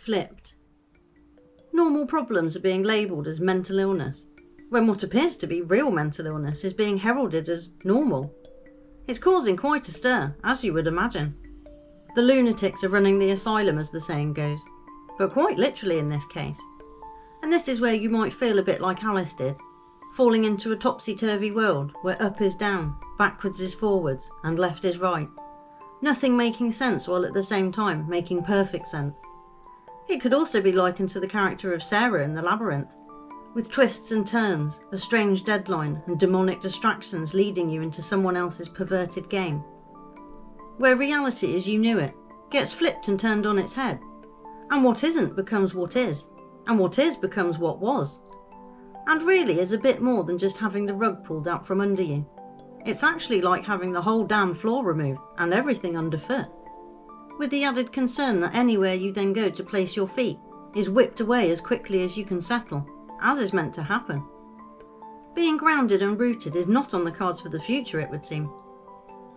flipped. Normal problems are being labelled as mental illness, when what appears to be real mental illness is being heralded as normal. It's causing quite a stir, as you would imagine. The lunatics are running the asylum, as the saying goes, but quite literally in this case. And this is where you might feel a bit like Alice did, falling into a topsy-turvy world where up is down, backwards is forwards, and left is right. Nothing making sense while at the same time making perfect sense. It could also be likened to the character of Sarah in The Labyrinth, with twists and turns, a strange deadline, and demonic distractions leading you into someone else's perverted game. Where reality as you knew it gets flipped and turned on its head, and what isn't becomes what is, and what is becomes what was. And really is a bit more than just having the rug pulled out from under you. It's actually like having the whole damn floor removed and everything underfoot, with the added concern that anywhere you then go to place your feet is whipped away as quickly as you can settle, as is meant to happen. Being grounded and rooted is not on the cards for the future, it would seem.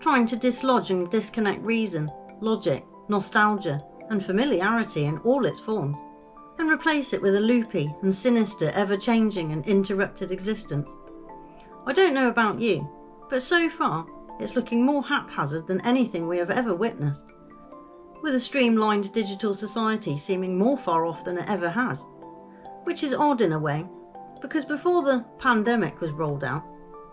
Trying to dislodge and disconnect reason, logic, nostalgia, and familiarity in all its forms, and replace it with a loopy and sinister, ever-changing and interrupted existence. I don't know about you, but so far it's looking more haphazard than anything we have ever witnessed, with a streamlined digital society seeming more far off than it ever has. Which is odd in a way, because before the pandemic was rolled out,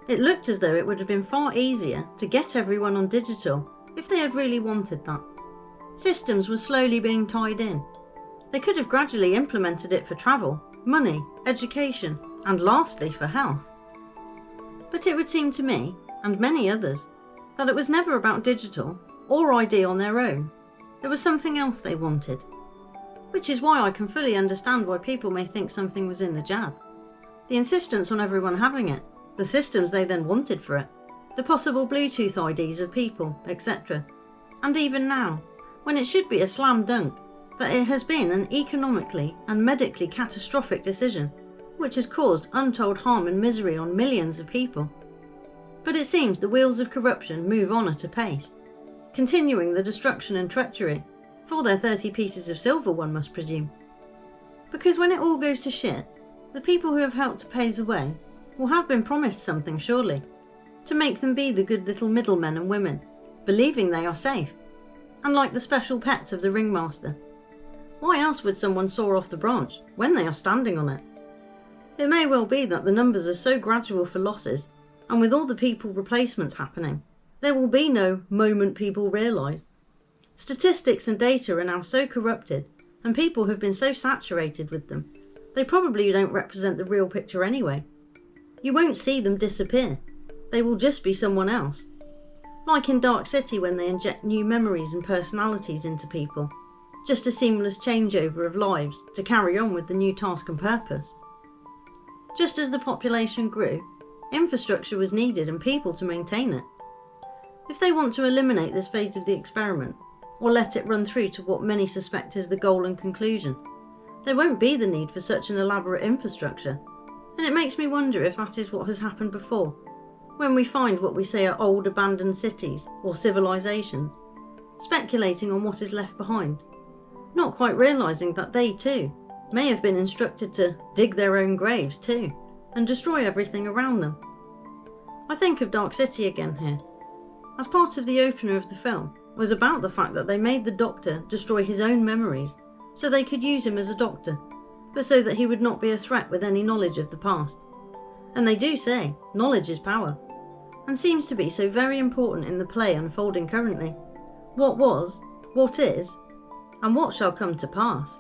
it looked as though it would have been far easier to get everyone on digital if they had really wanted that. Systems were slowly being tied in. They could have gradually implemented it for travel, money, education, and lastly for health. But it would seem to me, and many others, that it was never about digital or ID on their own. There was something else they wanted. Which is why I can fully understand why people may think something was in the jab. The insistence on everyone having it, the systems they then wanted for it, the possible Bluetooth IDs of people, etc. And even now, when it should be a slam dunk, that it has been an economically and medically catastrophic decision, which has caused untold harm and misery on millions of people. But it seems the wheels of corruption move on at a pace, continuing the destruction and treachery, for their 30 pieces of silver, one must presume. Because when it all goes to shit, the people who have helped to pave the way will have been promised something, surely, to make them be the good little middlemen and women, believing they are safe, and like the special pets of the ringmaster. Why else would someone saw off the branch when they are standing on it? It may well be that the numbers are so gradual for losses, and with all the people replacements happening, there will be no moment people realise. Statistics and data are now so corrupted, and people have been so saturated with them, they probably don't represent the real picture anyway. You won't see them disappear. They will just be someone else. Like in Dark City when they inject new memories and personalities into people. Just a seamless changeover of lives to carry on with the new task and purpose. Just as the population grew, infrastructure was needed and people to maintain it. If they want to eliminate this phase of the experiment, or let it run through to what many suspect is the goal and conclusion, there won't be the need for such an elaborate infrastructure. And it makes me wonder if that is what has happened before, when we find what we say are old abandoned cities or civilizations, speculating on what is left behind, not quite realising that they too may have been instructed to dig their own graves too, and destroy everything around them. I think of Dark City again here, as part of the opener of the film was about the fact that they made the Doctor destroy his own memories so they could use him as a doctor, but so that he would not be a threat with any knowledge of the past. And they do say knowledge is power, and seems to be so very important in the play unfolding currently. What was, what is, and what shall come to pass.